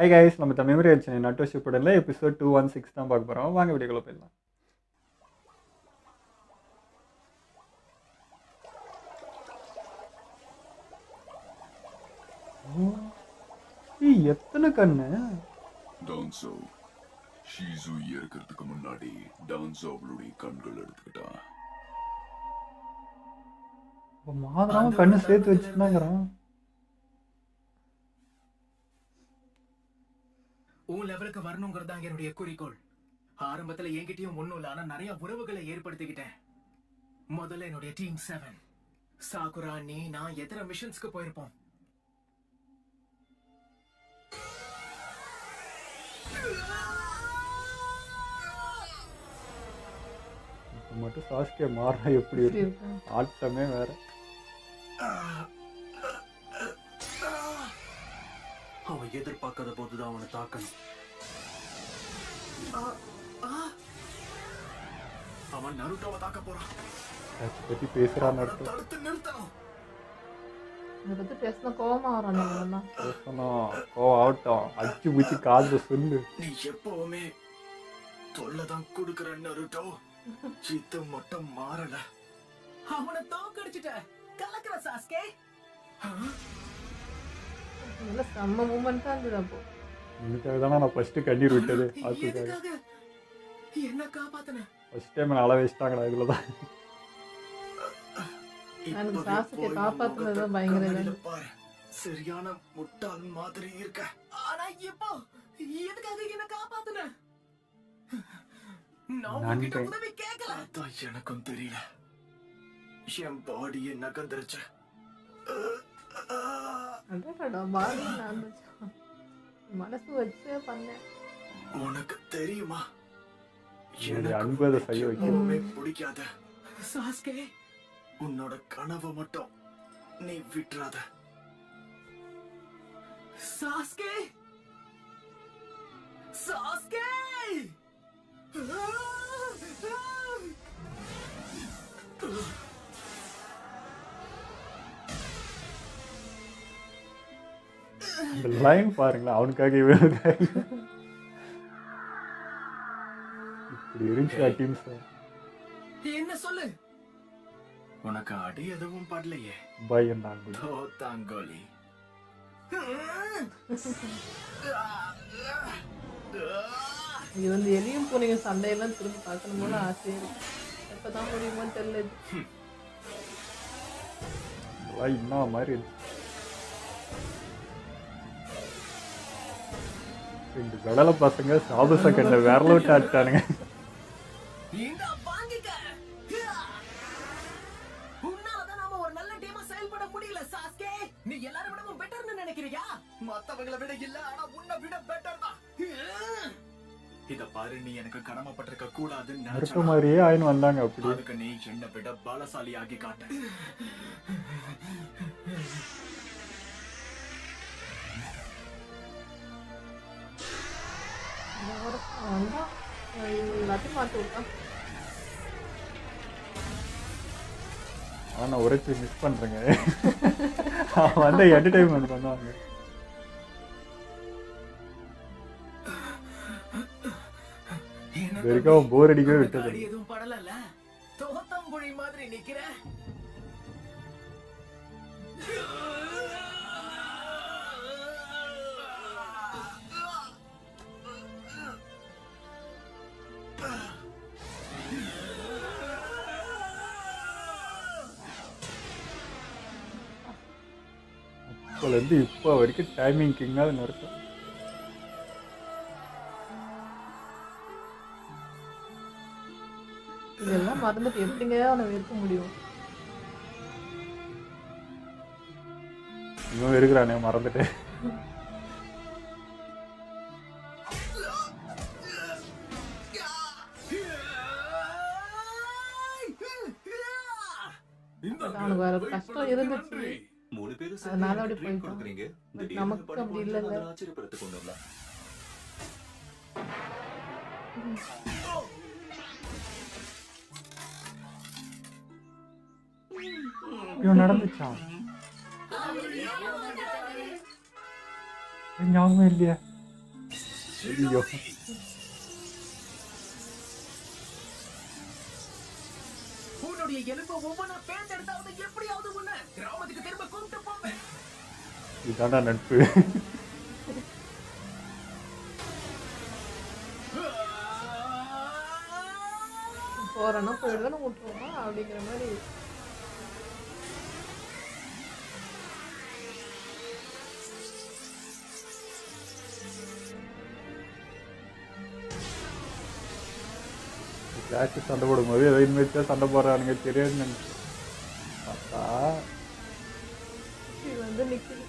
Hi guys, நம்ம த memory ஆச்சு நட்டோ ஷிப்புடனில் episode 216 தான் பார்க்க போகிறோம். வாங்க வீடியோக்குள்ள போயிடலாம். எத்தனை கண்ணு டான்சோ ஷீசு இறக்கிறதுக்கு முன்னாடி டான்சோ அவளுடைய கண்கள் எடுத்துக்கிட்டான். மாதம் கண்ணு சேர்த்து வச்சுருந்தாங்கிறான். உன் லெவலுக்கு வரணுங்கிறது தான் என்னுடைய குறிக்கோள். ஆரம்பத்துல என்கிட்டயும் ஒண்ணும் இல்ல, ஆனா நிறைய உறவுகளை ஏற்படுத்திக்கிட்டேன். முதல்ல என்னுடைய டீம் 7 சாகுரா, நீ, நான் எத்தனை மிஷன்ஸ்க்கு போயிருப்போம். இப்போ மட்டும் சாஸ்கே மாறினா எப்படி இருக்கு? ஆட்டமே வேற. அவன் எதிர்பார்க்காத போதுதான் அவனை தாக்கணும். அவன் நருட்டோவை தாக்க போறான். பத்தி பேசுறான்னு அர்த்தம். தடுத்து நிறுத்தணும். இதை பத்தி பேசினா கோவமா வரான். பேசணும், கோவம் ஆகட்டும். அச்சு பூச்சி காது சொல்லு. நீ எப்பவுமே தொல்லதான் குடுக்கற நருட்டோ. சித்து மட்டும் மாறல. அவனை தோக்கடிச்சிட்ட. கலக்கற சாஸ்கே. நல்ல செம்ம மூமெண்டா இருந்தது. அப்போ இதுக்காக தானே நான் ஃபர்ஸ்ட் கண்ணீர் விட்டது. எதுக்காக என்ன காப்பாத்தன? ஃபர்ஸ்ட் டைம் நான் அள வச்சிட்டாங்கடா. இதுலதான் எனக்கு சாஸ்கே காப்பாத்துனது பயங்கர சரியான முட்டாள் மாதிரி இருக்க. ஆனா இப்போ எதுக்காக என்ன காப்பாத்துன? நான் உன்கிட்ட உதவி கேட்கல. அதான் எனக்கும் தெரியல. என் பாடியே நகர்ந்துருச்சு. அடடா, பாடி நான் மனசு வச்சு பண்ணேன். உனக்கு தெரியுமா, எனக்கு அன்பு அதை செய்ய எப்பவுமே பிடிக்காத சாஸ்கே. உன்னோட கனவை மட்டும் நீ விட்டுறாத சாஸ்கே. சாஸ்கே, இந்த லைன் பாருங்களேன். அவனுக்காக இவனுக்காக இப்படி இருந்துச்சு டீம்ஸ். என்ன சொல்லு? உனக்கு அடி எதுவும் படலையே. பயம் தான். தாங்கோலி. இது வந்து எலியும் பூனைங்க சண்டையெல்லாம் திரும்பி பார்க்கணும் போல ஆசையா இருக்கு. எப்பதான் முடியுமோன்னு தெரியல. இன்னும் மாதிரி இருந்துச்சு. ரெண்டு கடலை பசங்க சாபச கண்ட விரல விட்டு ஆட்டானுங்க. நீ எல்லாரும் விடவும் பெட்டர்னு நினைக்கிறியா? மத்தவங்களை விட இல்ல, ஆனா உன்னை விட பெட்டர் தான். இத பாரு, நீ எனக்கு கடமைப்பட்டிருக்க கூடாதுன்னு நினைச்ச மாதிரியே ஆயின்னு வந்தாங்க. அப்படி அதுக்கு நீ என்னை விட பலசாலி ஆகி காட்ட. எல்லாத்தையும் மாற்றி விட்டான். ஆனால் உரைச்சி மிஸ் பண்ணுறேங்க. அவன் வந்து என்டர்டைன்மெண்ட் பண்ணுவாங்க. வரைக்கும் போர் அடிக்கவே விட்டது. எதுவும் படல. தோத்தங்குழி மாதிரி நிக்கிற. இப்போலேருந்து இப்போ வரைக்கும் டைமிங் கிங்காக நடக்கும். இதெல்லாம் மறந்துட்டு எப்படிங்க அவனை வெறுக்க முடியும்? இவன் இருக்கிறானே மறந்துட்டு. அவனுக்கு வேற கஷ்டம் இருந்துச்சு, மூணு பேரும் அதனால அப்படி ட்ரீட் போயிட்டான். கொடுக்குறீங்க. நமக்கு அப்படி இல்லைல்ல. ஆச்சரியப்படுறதுக்கு ஒண்ணும் இல்ல. இவன் நடந்துச்சான். ஞாபகம் இல்லையா? ஐயோ உன்னுடைய எலும்பு ஒவ்வொன்றா பேர்ந்தெடுத்தாவது எப்படியாவது உன்னை கிராமத்துக்கு திரும்ப கொண்டு போவேன். இதாண்டா நட்பு. போறேன்னா போயிடுதானே விட்டுருவோமா அப்படிங்கிற மாதிரி. கிளாஷ் சண்டை போடும்போது ஏதோ இன்வெஸ்டாக சண்டை போடுறானுங்க தெரியாது நினைச்சேன். பார்த்தா இது வந்து நிக்குது.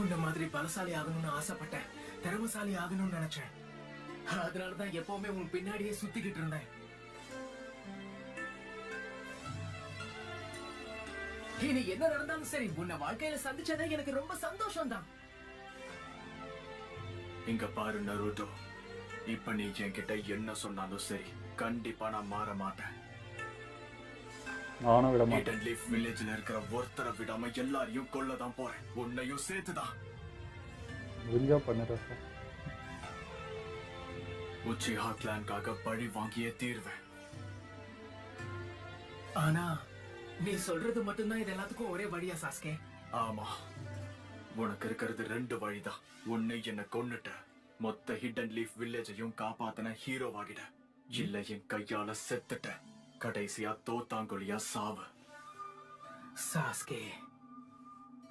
உன்ன மாதிரி பலசாலி ஆகணும்னு ஆசைப்பட்டேன், திறமசாலி ஆகணும்னு நினைச்சேன். அதனாலதான் எப்பவுமே உன் பின்னாடியே சுத்திக்கிட்டு இருந்தேன். இனி என்ன நடந்தாலும் சரி, உன்னை வாழ்க்கையில சந்திச்சதே எனக்கு ரொம்ப சந்தோஷம் தான். இங்க பாரு நருட்டோ, இப்ப நீ என்கிட்ட என்ன சொன்னாலும் சரி, கண்டிப்பா நான் மாற மாட்டேன். நானும் விட மாட்டேன். ஹிடன் லீஃப் வில்லேஜ்ல இருக்கிற ஒருத்தரை விடாம எல்லாரையும் கொல்லதான் போறேன், உன்னையும் சேர்த்துதான். முடிஞ்சா பண்ணுறேன் சார். உச்சிஹா கிளான்காக பழி வாங்கியே தீர்வேன். ஆனா நீ சொல்றது மட்டும்தான் இது எல்லாத்துக்கும் ஒரே வழியா சாஸ்கே? ஆமா, உனக்கு இருக்கிறது 2 வழிதான். ஒண்ணு என்ன கொன்னுட்ட மொத்த ஹிடன் லீஃப் வில்லேஜையும் காப்பாத்தின ஹீரோவாகிட, இல்ல என் கையால செத்துட்ட கடைசியா தோத்தாங்கொழியா சாவு. சாஸ்கே,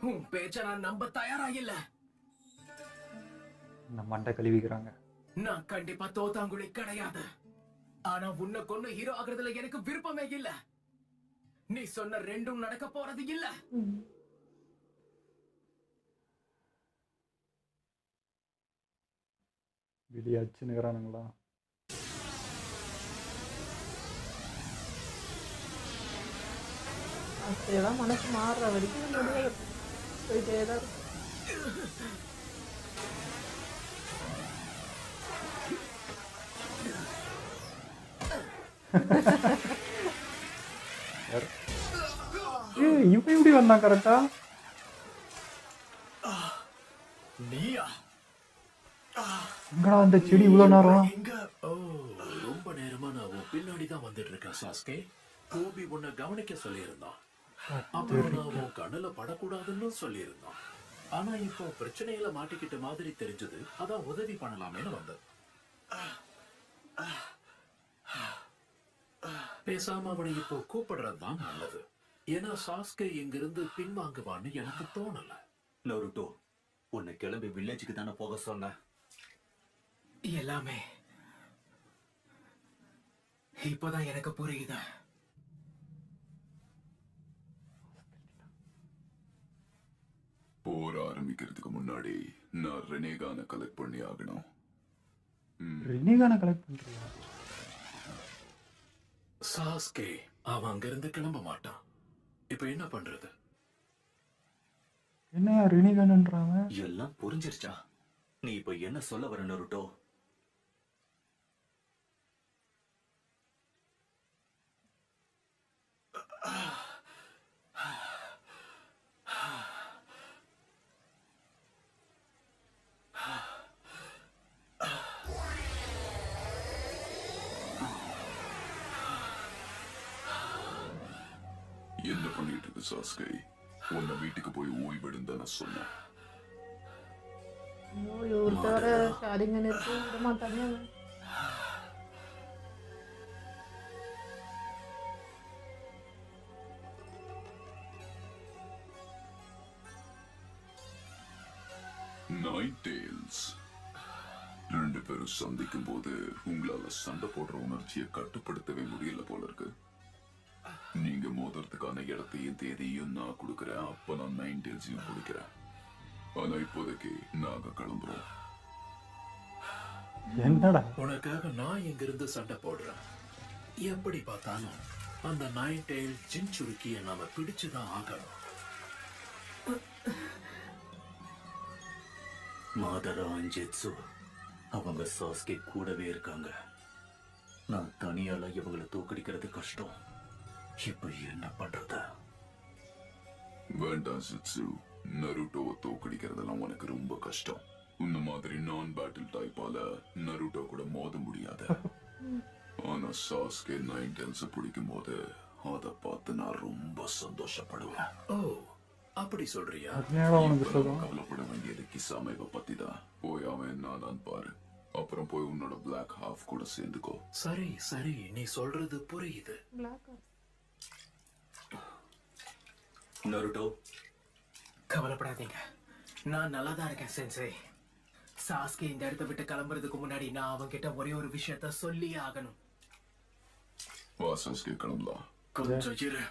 உன் பேச்ச நான் நம்ப தயாரா இல்ல. நம்ம மண்டை கழுவிக்கிறாங்க. நான் கண்டிப்பா தோத்தாங்குழி கிடையாது. ஆனா உன்னை கொண்டு ஹீரோ ஆகுறதுல எனக்கு விருப்பமே இல்ல. நீ சொன்ன 2ம் நடக்க போறது இல்ல. வெளியே அச்சுன்னுக்கிறானுங்களா? அப்படியெல்லாம் மனசு மாறுற வரைக்கும் முடியாது, போயிட்டே தான் இருக்கும். இவன் எப்படி வந்தான் கரெக்டா? நீயா? எங்கடா அந்த செடி இவ்வளவு நேரம்? ரொம்ப நேரமா நான் உன் பின்னாடி தான் வந்துட்டு இருக்கேன் சாஸ்கே. கோபி உன்னை கவனிக்க சொல்லியிருந்தான். அப்புறம் நான் உன் கண்ணுல படக்கூடாதுன்னு சொல்லியிருந்தான். ஆனா இப்போ பிரச்சனையில மாட்டிக்கிட்ட மாதிரி தெரிஞ்சது, அதான் உதவி பண்ணலாமேன்னு வந்தது. பேசாம அவனை இப்போ கூப்பிடுறதுதான் நல்லது. ஏன்னா சாஸ்கே இங்கிருந்து பின்வாங்குவான்னு எனக்கு தோணல. நருட்டோ, உன்னை கிளம்பி வில்லேஜுக்கு தானே போக சொன்ன. எல்லாமே இப்பதான் எனக்கு புரியுது. போர் ஆரம்பிக்கிறதுக்கு முன்னாடி நான் ரெனேகான கலெக்ட் பண்ணி ஆகணும். ரெனிகான கலெக்ட் பண்றியா? சாஸ்கே அவன் அங்கிருந்து கிளம்ப மாட்டான். இப்ப என்ன பண்றது? என்னையா ரெனிகான்ன்றாங்க? எல்லாம் புரிஞ்சிருச்சா? நீ இப்ப என்ன சொல்ல வர நருட்டோ? என்ன பண்ணிட்டு இருக்கு சாஸ்கை? உன்னை வீட்டுக்கு போய் ஓய்வெடுன்னு தானே சொன்னேன். இவர்கிட்ட வர ஷாரிங்க நிறுத்தி விட மாட்டானே அவன். நைட் டேல்ஸ் 2 பேரும் சந்திக்கும் போது உங்களால சண்டை போடுற உணர்ச்சியை கட்டுப்படுத்தவே முடியல போல இருக்கு. நீங்க மோதுறதுக்கான இடத்தையும் தேதியும் நான் கொடுக்கறேன். அப்ப நான் 9 டேல்ஸையும் கொடுக்கிறேன். ஆனா இப்போதைக்கு நாங்க கிளம்புறோம். என்னடா உனக்காக நான் இங்கிருந்து சண்டை போடுறேன். எப்படி பார்த்தாலும் அந்த நைன் டெயில் சின்சுருக்கியை நாம பிடிச்சுதான் ஆகணும். மாதரா அஞ்செட்சு அவங்க சாஸ்கே கூடவே இருக்காங்க. நான் தனியால இவங்களை தூக்கடிக்கிறது கஷ்டம். இப்ப என்ன பண்றது? வேண்டாம் சிட்சு, நருட்டோவை தோக்கடிக்கிறதெல்லாம் உனக்கு ரொம்ப கஷ்டம். உன்ன மாதிரி நான் பேட்டில் டைப்பால நருட்டோ கூட மோத முடியாது. ஆனா சாஸ்கே 9 tails பிடிக்கும் போது அதை பார்த்து நான் ரொம்ப சந்தோஷப்படுவேன். ஓ அப்படி சொல்றியா? என்னடா உனக்கு இப்ப சுகம்? நம்ம கவலைப்பட வேண்டியது கிசாமைவை பத்தி தான். போய் அவன் என்னதான் பாரு. அப்புறம் போய் உன்னோட பிளாக் ஹாஃப் கூட சேர்ந்துக்கோ. சரி சரி, நீ சொல்றது புரியுது. பிளாக் நருட்டோ, கவலைப்படாதீங்க, நான் நல்லா தான் இருக்கேன் சென்சே. சாஸ்கே இந்த இடத்த விட்டு கிளம்புறதுக்கு முன்னாடி நான் அவன்கிட்ட ஒரே ஒரு விஷயத்த சொல்லியே ஆகணும். வா சாஸ்கே, கிளம்பலாம். கொஞ்சம் இரு.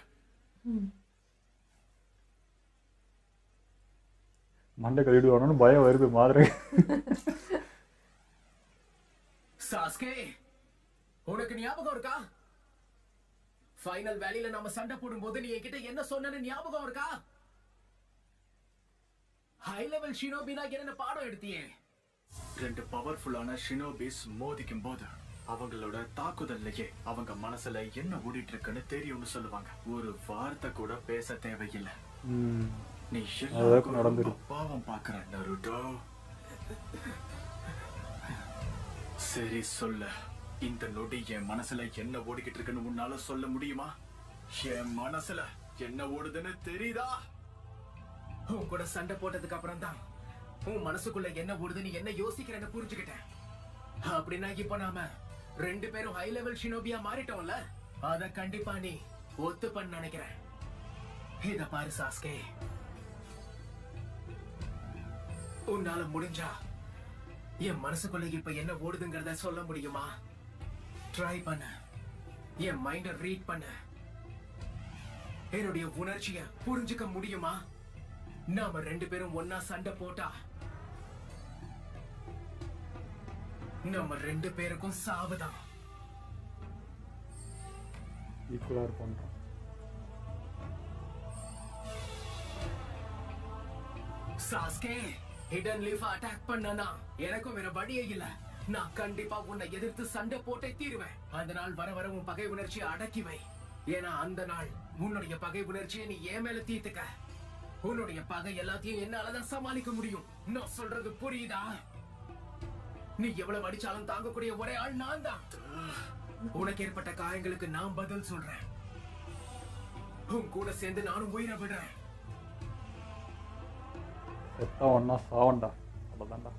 மண்டை கழுவிடுவானு பயம் வருது மாதிரி. சாஸ்கே, உனக்கு ஞாபகம் இருக்கா? ஃபைனல் வேலையில நாம சண்டை போடும்போது நீ என்கிட்ட என்ன சொன்னன்னு ஞாபகம் இருக்கா? ஹை லெவல் ஷினோபினா என்ன பாடம் எடுத்தியே? 2 பவர்ஃபுல்லான ஷினோபிஸ் மோதிக்கும் போது அவங்களோட தாக்குதல்லையே அவங்க மனசுல என்ன ஓடிட்டு இருக்குன்னு தெரியும்னு சொல்லுவாங்க. ஒரு வார்த்தை கூட பேச தேவையில்லை. நீ அதான் நடந்துரும். பாவம் பாக்குற நருட்டோ. சரி சொல்லு, இந்த நொடி என் மனசுல என்ன ஓடிக்கிட்டு இருக்குன்னு உன்னால சொல்ல முடியுமா? என் மனசுல என்ன ஓடுதுன்னு தெரியுதா? உன் கூட சண்டை போட்டதுக்கு அப்புறம் தான் உன் மனசுக்குள்ள என்ன ஓடுதுன்னு என்ன யோசிக்கிறேன்னு புரிஞ்சுக்கிட்டேன். அப்படின்னா இப்ப நாம 2 பேரும் ஹை லெவல் ஷினோபியா மாறிட்டோம்ல? அத கண்டிப்பா நீ ஒத்துப்பன்னு நினைக்கிறேன். இத பாரு சாஸ்கே, உன்னால முடிஞ்சா என் மனசுக்குள்ள இப்ப என்ன ஓடுதுங்கிறத சொல்ல முடியுமா? ட்ரை பண்ண, என் மைண்ட ரீட் பண்ண, என்னுடைய உணர்ச்சிய புரிஞ்சுக்க முடியுமா? நாம 2 பேரும் ஒன்னா சண்டை போட்டா நம்ம 2 பேருக்கும் சாவுதான். ஈக்குவலா இருப்போம். சாஸ்கே, ஹிடன் லீஃப் அட்டாக் பண்ணனா எனக்கும் வேற வழியே இல்ல. நான் கண்டிப்பா உன்னை எதிர்த்து சண்டை போட்டே தீருவேன். அந்த நாள் வர வர உன் பகை உணர்ச்சியை அடக்கி வை. ஏன்னா அந்த நாள் உன்னுடைய பகை உணர்ச்சியை நீ ஏன் மேல தீர்த்துக்க. உன்னுடைய பகை எல்லாத்தையும் என்னாலதான் சமாளிக்க முடியும். நான் சொல்றது புரியுதா? நீ எவ்வளவு அடிச்சாலும் தாங்கக்கூடிய ஒரே ஆள் நான் தான். உனக்கு ஏற்பட்ட காயங்களுக்கு நான் பதில் சொல்றேன். உன் கூட சேர்ந்து நானும் உயிரை விடுறேன். செத்தா ஒன்னா சாவண்டா, அவ்வளவுதான்டா.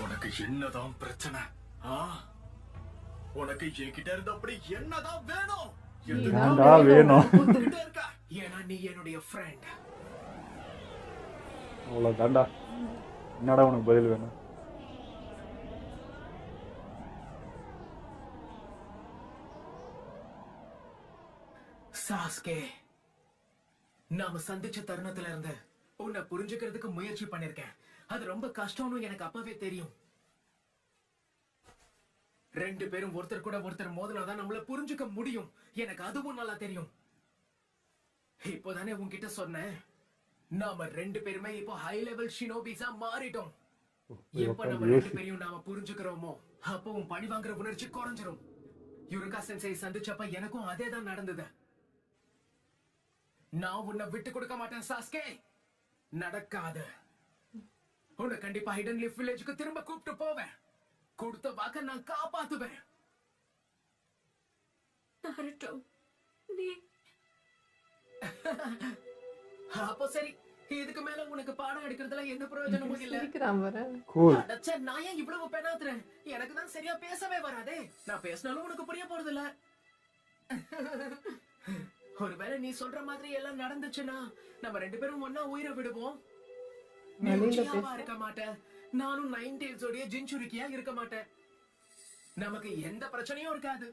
உனக்கு என்னதான் பிரச்சனை? உனக்கு என்கிட்ட இருந்து அப்படி என்னதான் வேணும்? ஏன்டா வேணும்? கொடுத்துக்கிட்டே இருக்க. ஏன்னா நீ என்னுடைய ஃப்ரெண்ட். அவ்வளவுதான்டா. என்னடா உனக்கு பதில் வேணும்? சாஸ்கே, நாம சந்திச்ச தருணத்துல இருந்து உன்னை புரிஞ்சுக்கிறதுக்கு முயற்சி பண்ணிருக்கேன். அது ரொம்ப கஷ்டம்னு எனக்கு அப்பவே தெரியும். 2 பேரும் ஒருத்தர் கூட ஒருத்தர் மோதினாதான் நம்மள புரிஞ்சுக்க முடியும். எனக்கு அதுவும் நல்லா தெரியும். இப்போதானே உன்கிட்ட சொன்னேன், நாம 2 பேருமே இப்போ ஹை லெவல் ஷினோபிஸா மாறிட்டோம். எப்ப நம்ம 2 பேரையும் நாம புரிஞ்சுக்கிறோமோ அப்போ உன் பழி வாங்குற உணர்ச்சி குறைஞ்சிரும். யுருகா சென்சை சந்திச்சப்ப எனக்கும் அதே தான் நடந்தது. நான் உன்னை விட்டு கொடுக்க மாட்டேன் சாஸ்கே. நடக்காது. உன்னை கண்டிப்பா ஹிடன் லீஃப் வில்லேஜுக்கு திரும்ப கூப்பிட்டு போவேன். கொடுத்த வாக்க நான் காப்பாத்துவேன். நருட்டோ, நீ அப்போ சரி, இதுக்கு மேல உனக்கு பாடம் எடுக்கிறதுல என்ன பிரயோஜனமும் இல்ல. சிரிக்கிறான் பாரு. கூல். அடச்சே, நான் ஏன் இவ்வளவு பெணாத்துறேன்? எனக்கு தான் சரியா பேசவே வராதே. நான் பேசினாலும் உனக்கு புரிய போறது இல்ல. ஒருவேளை நீ சொல்ற மாதிரி எல்லாம் நடந்துச்சுன்னா நம்ம 2 பேரும் ஒன்னா உயிரை விடுவோம். நீ வெளியில உச்சியாவா பேசு. இருக்க மாட்டேன், நானும் 9 tails உடைய ஜின்சுருக்கியா இருக்க மாட்டேன். நமக்கு எந்த பிரச்சனையும் இருக்காது.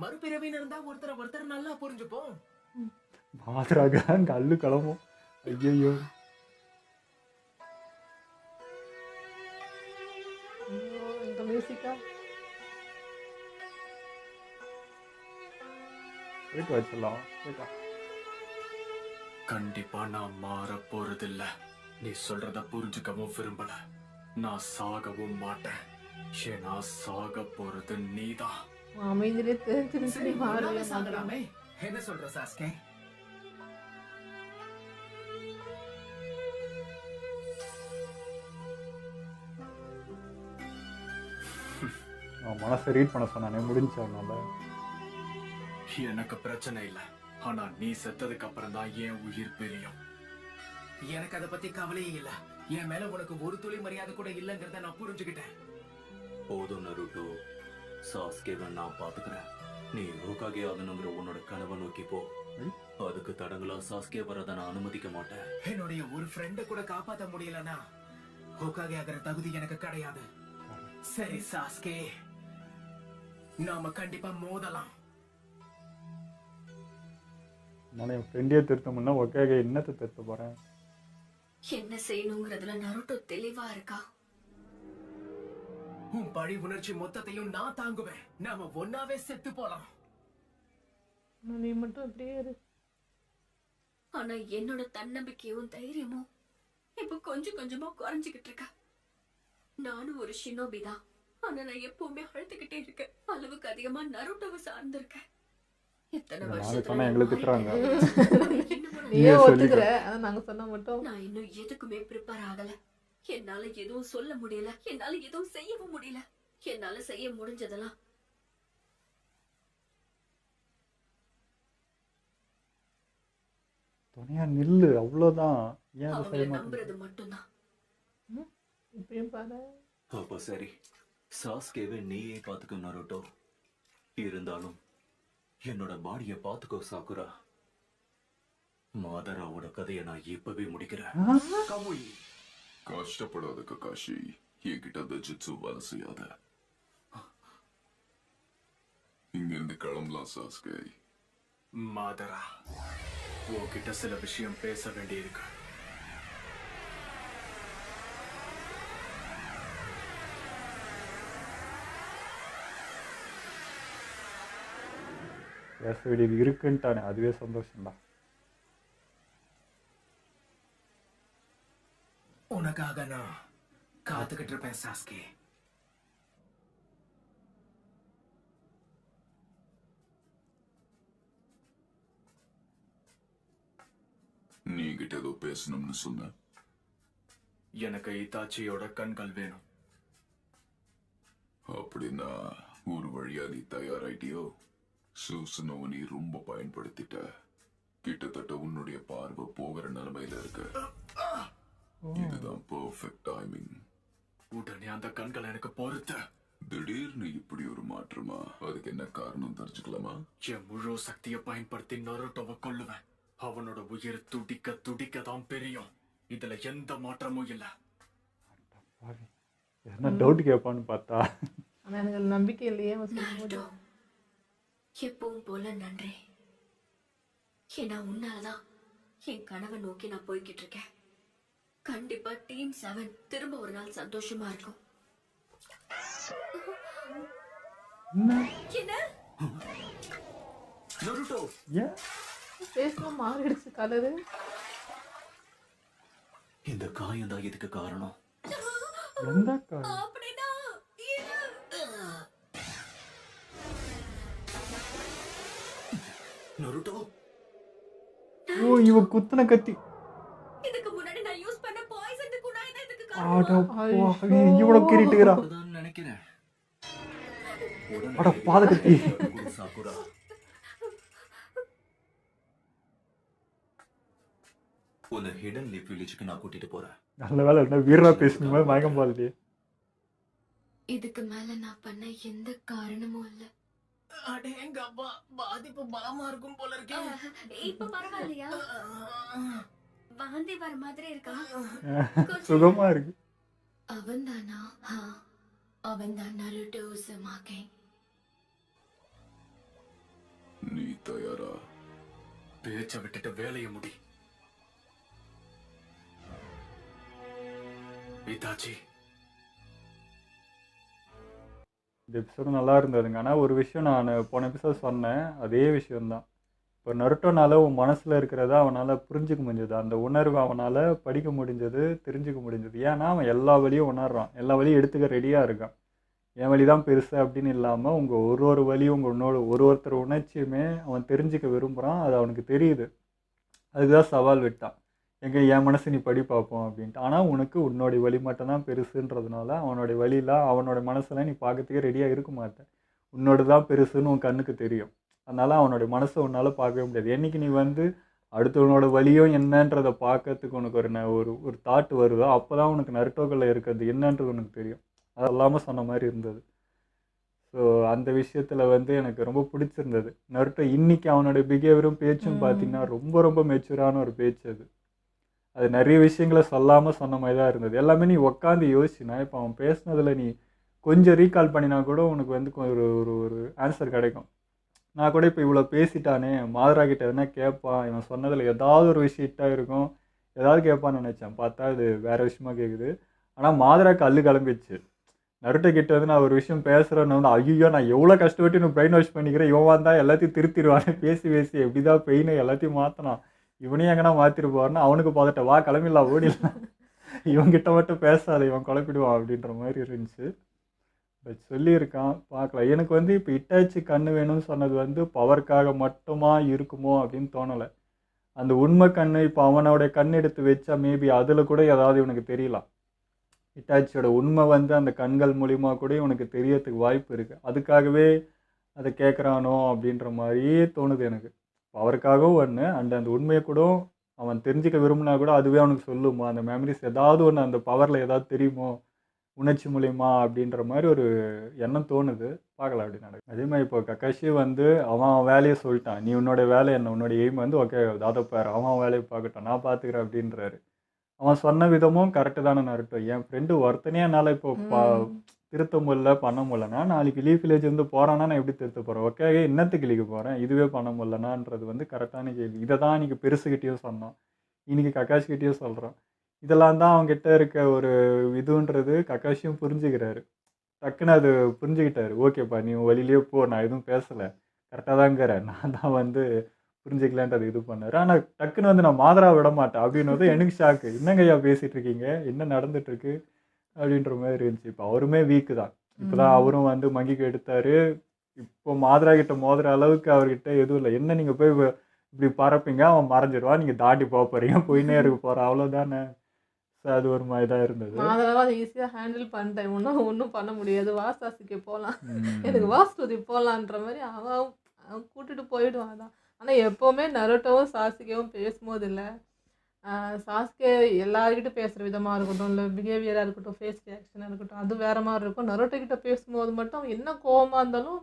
மறுபிறவின்னு இருந்தா ஒருத்தர் நல்லா புரிஞ்சுப்போம். மாத்திராக கல்லு கிளம்பும். ஐயோ, ஐயோ, இந்த மியூசிக்கா? போயிட்டு வச்சிடலாம். போயிட்டா. கண்டிப்பா நான் மாற போறதில்ல. நீ சொல்றத புரிஞ்சுக்கவும் விரும்பல. நான் சாகவும் மாட்டேன். ஏன்னா சாக போறது நீதான். அமைதியிலே தெரிஞ்சிருச்சு சரி, மாறவே ஒன்னாவே மாட்டான். சாகலாமே. என்ன சொல்ற சாஸ்கே? அவன் மனசை ரீட் பண்ண சொன்னானே, முடிஞ்சு அவனால. எனக்கு பிரச்சனை இல்ல, ஆனா நீ செத்ததுக்கு அப்புறம் தான் என் உயிர் பிரியும். எனக்கு அதை பத்தி கவலையே இல்ல. என் மேல உனக்கு ஒரு துளி மரியாதை கூட இல்லைங்கிறத நான் புரிஞ்சுக்கிட்டேன். போதும் நருட்டோ, சாஸ்கேவை நான் பாத்துக்கிறேன். நீ ஹோகாகே ஆகணுங்கிற உன்னோட கனவை நோக்கி போ. அதுக்கு தடங்களா சாஸ்கே வரத நான் அனுமதிக்க மாட்டேன். என்னுடைய ஒரு ஃப்ரெண்ட கூட காப்பாத்த முடியலனா ஹோகாகே ஆகிற தகுதி எனக்கு கிடையாது. சரி சாஸ்கே, நாம கண்டிப்பா மோதலாம். நான் என் ஃப்ரெண்டையே திருத்தமுன்னா ஒக்காக என்னத்தை திருத்த போகிறேன்? என்ன செய்யணுங்கிறதுல நருட்டோ தெளிவா இருக்கா. உன் பழி உணர்ச்சி மொத்தத்தையும் நான் தாங்குவேன். நாம ஒன்னாவே செத்து போலாம். நீ மட்டும் அப்படியே இரு. ஆனா என்னோட தன்னம்பிக்கையும் தைரியமும் இப்ப கொஞ்சம் கொஞ்சமா குறைஞ்சுகிட்டு இருக்க. நானும் ஒரு ஷினோபி தான். ஆனா நான் எப்பவுமே அழுதுகிட்டே இருக்கேன். அளவுக்கு அதிகமா நருட்டோவை சார்ந்திருக்கேன். இத்தனை நாங்க சொன்னா எங்களை திட்டுறாங்க. நீயே ஒத்துக்கிற, ஆனா நாங்க சொன்னா மட்டும். நான் இன்னும் எதுக்குமே ப்ரிப்பேர் ஆகல. என்னால எதுவும் சொல்ல முடியல, என்னால எதுவும் செய்யவும் முடியல. என்னால செய்ய முடிஞ்சதெல்லாம் துணையா நில்லு, அவ்வளோதான். ஏன் அதை அவங்களை செய்ய மாட்டேன்? நம்புறது மட்டும்தான். இப்பயும் பாரு. அப்ப சரி, சாஸ்கேவை நீயே பாத்துக்கோ நருட்டோ. இருந்தாலும் என்னோட பாடிய பாத்துக்கோ சாக்குரா. மாதராவோட கதையை நான் இப்பவே முடிக்கிறேன். கவுய், கஷ்டப்படாத ககாஷி, என்கிட்ட அந்த ஜிட்சு வேலை செய்யாத. இங்க இருந்து கிளம்பலாம் சாஸ்கே. மாதரா, உன்கிட்ட சில விஷயம் பேச வேண்டியிருக்கு. பேச வேண்டியது இருக்குன்ட்டானே, அதுவே சந்தோஷம்தான். உனக்காக நான் காத்துக்கிட்டு இருப்பேன் சாஸ்கே. நீ கிட்ட ஏதோ பேசணும்னு சொன்ன. எனக்கு இத்தாச்சியோட கண்கள் வேணும். அப்படின்னா ஒரு வழியா நீ தயாராயிட்டியோ? சூசனோவை நீ ரொம்ப பயன்படுத்திட்ட. கிட்டத்தட்ட உன்னுடைய பார்வை போகிற நிலைமையில இருக்க. இதுதான் பெர்ஃபெக்ட் டைமிங். உடனே அந்த கண்கள் எனக்கு பொறுத்த. திடீர்னு இப்படி ஒரு மாற்றமா? அதுக்கு என்ன காரணம் தெரிஞ்சுக்கலாமா? என் முழு சக்தியை பயன்படுத்தி நருட்டோவை கொல்லுவேன். அவனோட உயிர் துடிக்க துடிக்க தான் பெரியும். இதுல எந்த மாற்றமும் இல்ல. என்ன டவுட் கேட்பான்னு பார்த்தா ஆனா எனக்கு அதுல நம்பிக்கை இல்லையே அவன் சொல்லும்போது. நருட்டோ, எப்பவும் போல நன்றி. ஏன்னா உன்னாலதான் என் கனவை நோக்கி நான் போய்கிட்டு இருக்கேன். கண்டிப்பா டீம் 7 திரும்ப ஒரு நாள் சந்தோஷமா இருக்கும். என்ன நருட்டோ, ஏன் பேசணும் மாறிடுச்சு கலரு. இந்த காயம் தான் இதுக்கு காரணம். எந்த காரணம்? அப்படின்னா நருட்டோ, ஓ, இவ குத்துன கத்தி. இதுக்கு முன்னாடி நான் யூஸ் பண்ண பாய்சன் குணாய் தான் இதுக்கு ஆட காரணம். பாவி, இவ்வளவு கிரிட்டுக்கிறா. அப்படிதான் நினைக்கிறேன். அட பாத கத்தி. சாக்குரா, உன்னை ஹிடன் லீஃப் வில்லேஜுக்கு நான் கூட்டிட்டு போறேன். நல்ல வேலை என்ன வீரா பேசணுமே, மயக்கம் போகுது. இதுக்கு மேல நான் பண்ண எந்த காரணமும் இல்ல. அடேங்கப்பா, பாதிப்பு பலமா இருக்கும் போல இருக்கே. இப்ப பரவாயில்லையா? வாந்தி வர மாதிரி இருக்கா? சுகமா இருக்கு. அவன்தானா? அவன்தான் நருட்டோ உசுமாகே. நீ தயாரா? பேச்ச விட்டுட்டு வேலையை முடி. இதாச்சி, இந்த எபிசோடு நல்லா இருந்ததுங்க. ஆனால் ஒரு விஷயம் நான் போன எபிசோட் சொன்னேன், அதே விஷயம்தான். இப்போ நருட்டோனால உன் மனசில் இருக்கிறத அவனால் புரிஞ்சுக்க முடிஞ்சது. அந்த உணர்வு அவனால் படிக்க முடிஞ்சது, தெரிஞ்சுக்க முடிஞ்சது. ஏன்னா அவன் எல்லா வழியும் உணர்றான், எல்லா வழியும் எடுத்துக்க ரெடியாக இருக்கான். என் வழி தான் பெருசு அப்படின்னு இல்லாமல் உங்கள் ஒரு வழியும் உங்கள் ஒருத்தர் உணர்ச்சியுமே அவன் தெரிஞ்சுக்க விரும்புகிறான். அது அவனுக்கு தெரியுது. அதுதான் சவால் விட்டான். என் மனசு நீ படி பார்ப்போம் அப்படின்ட்டு. ஆனால் உனக்கு உன்னோடைய வழி மட்டும்தான் பெருசுன்றதுனால அவனுடைய வழியெலாம் அவனோட மனசெல்லாம் நீ பார்க்கறதுக்கே ரெடியாக இருக்க மாட்டேன். உன்னோட தான் பெருசுன்னு உன் கண்ணுக்கு தெரியும். அதனால் அவனோட மனசை உன்னால் பார்க்கவே முடியாது. என்றைக்கு நீ வந்து அடுத்தவனோட வழியும் என்னன்றதை பார்க்கறதுக்கு உனக்கு ஒரு தாட் வருதோ அப்போ தான் உனக்கு நருட்டோக்குள்ள இருக்கிறது என்னன்றது உனக்கு தெரியும். அது இல்லாமல் சொன்ன மாதிரி இருந்தது. ஸோ அந்த விஷயத்தில் வந்து எனக்கு ரொம்ப பிடிச்சிருந்தது. நருட்டோ இன்னைக்கு அவனோட பிஹேவியரும் பேச்சும் பார்த்தீங்கன்னா ரொம்ப ரொம்ப மெச்சூரான ஒரு பேச்சு அது. அது நிறைய விஷயங்களை சொல்லாமல் சொன்ன மாதிரி தான் இருந்தது. எல்லாமே நீ உட்காந்து யோசிச்சுனா இப்போ அவன் பேசுனதில் நீ கொஞ்சம் ரீகால் பண்ணினா கூட உனக்கு வந்து ஒரு ஒரு ஒரு ஆன்சர் கிடைக்கும். நான் கூட இப்போ இவ்வளோ பேசிட்டானே மாதரா கிட்ட எதுனா கேட்பான், இவன் சொன்னதில் ஏதாவது ஒரு விஷயத்தான் இருக்கும், ஏதாவது கேட்பான்னு நினச்சேன். பார்த்தா இது வேறு விஷயமா கேட்குது. ஆனால் மாதராக்கு அல்லு கிளம்பிடுச்சு. நருட்டோ கிட்ட வந்து நான் ஒரு விஷயம் பேசுகிறேன்னு வந்து ஐயோ நான் எவ்வளோ கஷ்டப்பட்டு இன்னும் பிரெயின் வாஷ் பண்ணிக்கிறேன், இவன் வந்தால் எல்லாத்தையும் திருத்திடுவானே பேசி பேசி எப்படி தான் பெயினை எல்லாத்தையும் மாற்றினான், இவனையும் எங்கன்னா மாற்றிட்டு போவார்னா அவனுக்கு பார்த்துட்ட வா கிளம்பிடலாம் ஓடிடலாம், இவன்கிட்ட மட்டும் பேசாத இவன் குழப்பிடுவான் அப்படின்ற மாதிரி இருந்துச்சு. பட் சொல்லியிருக்கான் பார்க்கலாம். எனக்கு வந்து இப்போ இட்டாச்சி கண்ணு வேணும்னு சொன்னது வந்து பவருக்காக மட்டுமா இருக்குமோ அப்படின்னு தோணலை. அந்த உண்மை கண்ணு இப்போ அவனோட கண் எடுத்து வச்சா மேபி அதில் கூட ஏதாவது இவனுக்கு தெரியலாம். இட்டாச்சியோட உண்மை வந்து அந்த கண்கள் மூலிமா கூட இவனுக்கு தெரியறதுக்கு வாய்ப்பு இருக்குது. அதுக்காகவே அதை கேட்குறானோ அப்படின்ற மாதிரியே தோணுது எனக்கு. அவருக்காகவும் ஒன்று அந்த உண்மையை கூட அவன் தெரிஞ்சுக்க விரும்பினா கூட அதுவே அவனுக்கு சொல்லுமா, அந்த மெமரிஸ் ஏதாவது ஒன்று அந்த பவரில் ஏதாவது தெரியுமோ உணர்ச்சி மூலியமா அப்படின்ற மாதிரி ஒரு எண்ணம் தோணுது. பார்க்கலாம் அப்படி நடக்கும். அதே மாதிரி இப்போ கக்காஷி வந்து அவன் வேலையை சொல்லிட்டான், நீ உன்னோட வேலை என்ன, உன்னோட எய்ம் வந்து ஓகே தாதா பேர் அவன் வேலையை பார்க்கட்டும் நான் பார்த்துக்கிறேன் அப்படின்றாரு. அவன் சொன்ன விதமும் கரெக்டு தானே நருட்டோ. என் ஃப்ரெண்டு ஒருத்தனே என்னால் இப்போ திருத்த முடியல பண்ண முடியலன்னா நாளைக்கு லீஃப் வில்லேஜ் வந்து போகிறான்னா நான் எப்படி திருத்த போகிறேன், ஓகே இன்னத்துக்கு கிளிக்க போகிறேன், இதுவே பண்ண முடியலனான்றது வந்து கரெக்டான கேள்வி. இதை தான் இன்றைக்கி பெருசுக்கிட்டேயும் சொன்னான், இன்றைக்கி கக்காஷிக்கிட்டேயும் சொல்கிறான். இதெல்லாம் தான் அவங்ககிட்ட இருக்க ஒரு இதுன்றது கக்காஷியும் புரிஞ்சுக்கிறாரு. டக்குன்னு அது புரிஞ்சுக்கிட்டாரு. ஓகேப்பா நீ வழியிலேயே போ, நான் எதுவும் பேசலை, கரெக்டாக தாங்கிறேன், நான் தான் வந்து புரிஞ்சுக்கலான்ட்டு இது பண்ணார். ஆனால் டக்குன்னு வந்து நான் மாதரா விட மாட்டேன் அப்படின்னது எனக்கு ஷாக்கு. என்னங்க ஐயா பேசிகிட்டு இருக்கீங்க, என்ன நடந்துட்டுருக்கு அப்படின்ற மாதிரி இருந்துச்சு. இப்போ அவருமே வீக்கு தான். இப்போ தான் அவரும் வந்து மங்கிக்கு எடுத்தார். இப்போ மாதரா கிட்ட மோதுற அளவுக்கு அவர்கிட்ட எதுவும் இல்லை. என்ன நீங்கள் போய் இப்படி பறப்பீங்க அவன் மறைஞ்சிடுவான், நீங்கள் தாண்டி போக போகிறீங்க, போயின்னே இருக்க போகிற அவ்வளோதானே. ஸோ அது ஒரு மாதிரி தான் இருந்தது. அதனால அதை ஈஸியாக ஹேண்டில் பண்ணிட்டேன். ஒன்றும் பண்ண முடியாது, வாசாசிக்கு போகலாம், எனக்கு வாஸ்துதி போகலான்ற மாதிரி அவன் கூட்டிட்டு போயிடுவான் தான். ஆனால் எப்போவுமே நருட்டோவும் சாசுகேவும் பேசும்போது இல்லை, சாஸ்கே எல்லாருக்கிட்ட பேசுகிற விதமாக இருக்கட்டும், இல்லை பிஹேவியராக இருக்கட்டும், ஃபேஸ் ரியாக்ஷனாக இருக்கட்டும், அது வேறு மாதிரி இருக்கும். நருட்டோ கிட்ட பேசும்போது மட்டும் அவன் என்ன கோவமாக இருந்தாலும்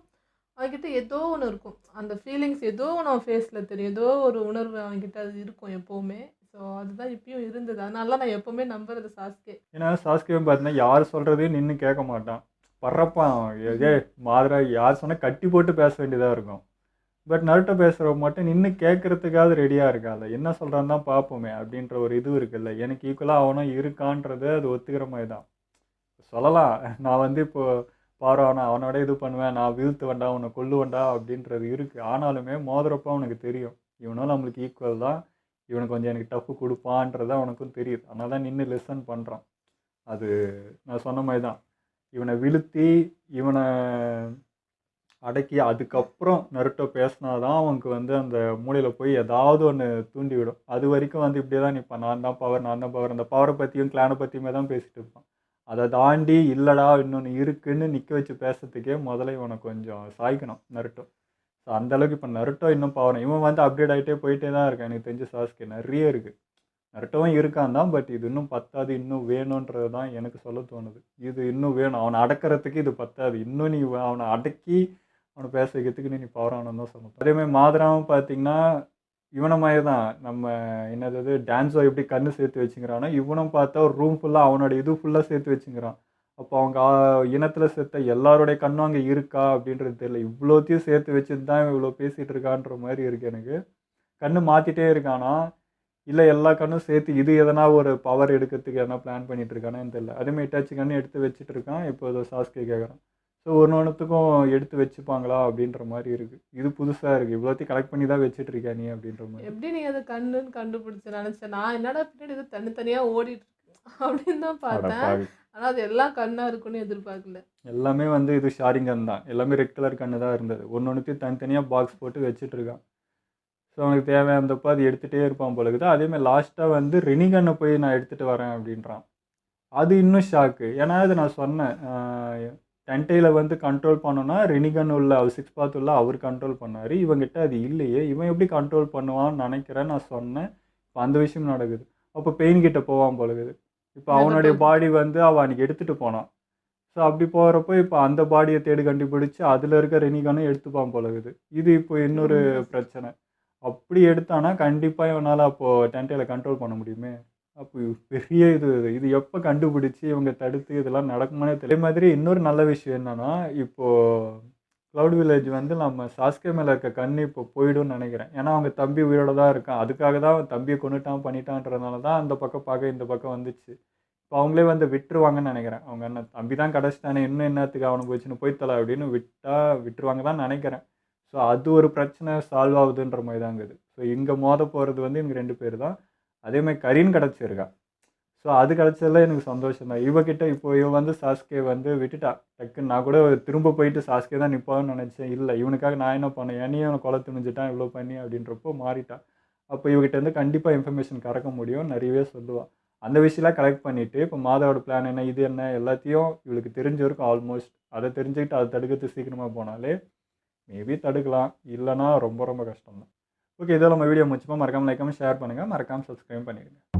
அவன்கிட்ட ஏதோ ஒன்று இருக்கும், அந்த ஃபீலிங்ஸ் ஏதோ ஒன்று அவன் ஃபேஸில் தெரியும், ஏதோ ஒரு உணர்வு அவன்கிட்ட அது இருக்கும் எப்போவுமே. ஸோ அதுதான் இப்பயும் இருந்தது. அதனால நான் எப்போவுமே நம்புறது சாஸ்கே. ஏன்னா சாஸ்கேவும் பார்த்தீங்கன்னா யார் சொல்கிறதையும் நின்று கேட்க மாட்டான், பறப்பான். ஏதே மாதரா யார் சொன்னால் கட்டி போட்டு பேச வேண்டியதாக இருக்கும். பட் நருட்டோ பேசுகிறவங்க மட்டும் நின்று கேட்குறதுக்காவது ரெடியாக இருக்காது. என்ன சொல்கிறான்னு தான் பார்ப்போமே அப்படின்ற ஒரு இது இருக்குல்ல. எனக்கு ஈக்குவலாக அவனும் இருக்கான்றது அது ஒத்துக்கிற மாதிரி தான் சொல்லலாம். நான் வந்து இப்போது பாரு அவனோட இது பண்ணுவேன், நான் வீழ்த்து வேண்டா உன்னை கொல்லுவேண்டா அப்படின்றது இருக்குது. ஆனாலுமே மோதுறப்போ அவனுக்கு தெரியும் இவனும் நம்மளுக்கு ஈக்குவல் தான், இவனுக்கு கொஞ்சம் எனக்கு டஃப்பு கொடுப்பான்றது அவனுக்கும் தெரியுது. அதனால தான் நின்று லிசன் பண்ணுறான். அது நான் சொன்ன மாதிரி தான், இவனை விழுத்தி இவனை அடக்கி அதுக்கப்புறம் நருட்டோ பேசினாதான் அவனுக்கு வந்து அந்த மூலையில் போய் ஏதாவது ஒன்று தூண்டி விடும். அது வரைக்கும் வந்து இப்படியே தான் நிற்பான், நான் தான் பவர் அந்த பவரை பற்றியும் கிளானை பற்றியுமே தான் பேசிகிட்டு இருப்பான். அதை தாண்டி இல்லைடா இன்னொன்று இருக்குன்னு நிற்க வச்சு பேசுறதுக்கே முதல்ல இவனை கொஞ்சம் சாய்க்கணும் நருட்டோ. ஸோ அந்தளவுக்கு இப்போ நருட்டோ இன்னும் பாவணும், இவன் வந்து அப்டேட் ஆகிட்டே போயிட்டே தான் இருக்கான். எனக்கு தெரிஞ்ச சாஸ்கே நிறைய இருக்குது, நருட்டோவும் இருக்கான் தான். பட் இது இன்னும் பத்தாது, இன்னும் வேணுன்றது தான் எனக்கு சொல்ல தோணுது. இது இன்னும் வேணும், அவனை அடக்கிறதுக்கு இது பத்தாது, இன்னும் நீ அவனை அடக்கி அவனை பேச வைக்கிறதுக்கு நீ பவர் ஆகணும்னு தான் சொல்லணும். அதேமாதிரி மாதராவும் பார்த்தீங்கன்னா இவனை மாதிரி தான், நம்ம என்னது டான்ஸோ எப்படி கண்ணு சேர்த்து வச்சுக்கிறானோ இவனும் பார்த்தா ஒரு ரூம் ஃபுல்லாக அவனோட இது ஃபுல்லாக சேர்த்து வச்சுக்கிறான். அப்போ அவங்க இனத்தில் சேர்த்த எல்லாருடைய கண்ணும் அங்கே இருக்கா அப்படின்றது தெரியல. இவ்வளோத்தையும் சேர்த்து வச்சுட்டு தான் இவ்வளோ பேசிகிட்டு இருக்கான்ற மாதிரி இருக்குது எனக்கு. கண்ணு மாற்றிட்டே இருக்கானா இல்லை எல்லா கண்ணும் சேர்த்து இது எதனா ஒரு பவர் எடுக்கிறதுக்கு எதனா பிளான் பண்ணிட்டு இருக்கானு தெரியல. அதேமாதிரி இட்டாச்சி கண்ணு எடுத்து வச்சுட்டு இருக்கான். இப்போ ஏதோ சாஸ்கே கேட்குறான். ஸோ ஒன்றுத்துக்கும் எடுத்து வச்சுப்பாங்களா அப்படின்ற மாதிரி இருக்குது. இது புதுசாக இருக்குது, இவ்வளோத்தையும் கலெக்ட் பண்ணி தான் வச்சுட்டு இருக்கா நீ அப்படின்ற மாதிரி. எப்படி நீ அதை கண்ணுன்னு கண்டுபிடிச்சு நினச்சேன் நான், என்னடா பின்னாடி இது தனித்தனியாக ஓடிட்டு அப்படின்னு தான் பார்த்தேன். ஆனால் அது எல்லாம் கண்ணாக இருக்குன்னு எதிர்பார்க்கல. எல்லாமே வந்து இது ஷாரிங்கன் தான், எல்லாமே ரெட் கலர் கண்ணு தான் இருந்தது. ஒன்றுத்தையும் தனித்தனியாக பாக்ஸ் போட்டு வச்சுட்டு இருக்கான். ஸோ ஸோ அவனுக்கு தேவையானதப்போ அது எடுத்துகிட்டே இருப்பான் போல இருக்குது. அதேமாதிரி லாஸ்ட்டாக வந்து ரெனிகனை போய் நான் எடுத்துகிட்டு வரேன் அப்படின்றான். அது இன்னும் ஷாக்கு. ஏன்னா அது நான் சொன்னேன், டென்டெயில் வந்து கண்ட்ரோல் பண்ணோன்னா ரெனிகன் உள்ள அவர் 6 பாத் உள்ள அவர் கண்ட்ரோல் பண்ணார், இவங்கிட்ட அது இல்லையே, இவன் எப்படி கண்ட்ரோல் பண்ணுவான்னு நினைக்கிறேன் நான் சொன்னேன். இப்போ அந்த விஷயம் நடக்குது. அப்போ பெயின் கிட்ட போவான் போல இருக்குது. இப்போ அவனுடைய பாடி வந்து அவன் அன்றைக்கி எடுத்துகிட்டு போனான். ஸோ அப்படி போகிறப்போ இப்போ அந்த பாடியை தேடி கண்டுபிடிச்சி அதில் இருக்க ரெனிகனும் எடுத்துப்பான் போல இருக்குது. இது இப்போ இன்னொரு பிரச்சனை. அப்படி எடுத்தானா கண்டிப்பாக இவனால் அப்போது டென்டெயில் கண்ட்ரோல் பண்ண முடியுமே. அப்போ பெரிய இது எப்போ கண்டுபிடிச்சி இவங்க தடுத்து இதெல்லாம் நடக்குமானே தெரியல. அதே மாதிரி இன்னொரு நல்ல விஷயம் என்னென்னா, இப்போது க்ளவுட் வில்லேஜ் வந்து நம்ம சாஸ்கே மேலே இருக்க கண்ணு இப்போ போயிடும்னு நினைக்கிறேன். ஏன்னா அவங்க தம்பி உயிரோட தான் இருக்கான். அதுக்காக தான் அவன் தம்பியை கொண்டுட்டான் பண்ணிட்டான்றதுனால தான் அந்த பக்கம் பார்க்க இந்த பக்கம் வந்துச்சு. இப்போ அவங்களே வந்து விட்டுருவாங்கன்னு நினைக்கிறேன். அவங்க என்ன தம்பி தான் கிடச்சிட்டானே, இன்னும் என்னத்துக்கு அவனுக்கு போச்சுன்னு போய்த்தலை அப்படின்னு விட்டுருவாங்க தான் நினைக்கிறேன். ஸோ அது ஒரு பிரச்சனை சால்வ் ஆகுதுன்ற மாதிரி தான் இருக்குது. ஸோ இங்கே மோத போகிறது வந்து எனக்கு 2 பேர் தான். அதேமாதிரி கரீன் கிடச்சிருக்கா. ஸோ அது கிடச்சதில் எனக்கு சந்தோஷம் தான். இவகிட்ட இப்போ இவன் வந்து சாஸ்கே வந்து விட்டுட்டா டக்குன்னு. நான் கூட திரும்ப போயிட்டு சாஸ்கே தான் நிற்பான்னு நினச்சேன். இல்லை, இவனுக்காக நான் என்ன பண்ணேன், என்னையும் அவனை கொலை துணிஞ்சிட்டான் இவ்வளோ பண்ணி அப்படின்றப்போ மாறிட்டான். அப்போ இவகிட்ட வந்து கண்டிப்பாக இன்ஃபர்மேஷன் கறக்க முடியும், நிறையவே சொல்லுவாள். அந்த விஷயம்லாம் கலெக்ட் பண்ணிவிட்டு இப்போ மாதாவோட பிளான் என்ன, இது என்ன, எல்லாத்தையும் இவளுக்கு தெரிஞ்சிருக்கும் ஆல்மோஸ்ட். அதை தெரிஞ்சுக்கிட்டு அதை தடுக்கிறது சீக்கிரமாக போனாலே மேபி தடுக்கலாம், இல்லைனா ரொம்ப ரொம்ப கஷ்டம் தான். ஓகே, இதெல்லாம் நம்ம வீடியோ முடிச்சுப்போம். மறக்காமல் லைக் ஷேர் பண்ணுங்கள், மறக்காமல் சப்ஸ்கிரைப் பண்ணிடுங்க.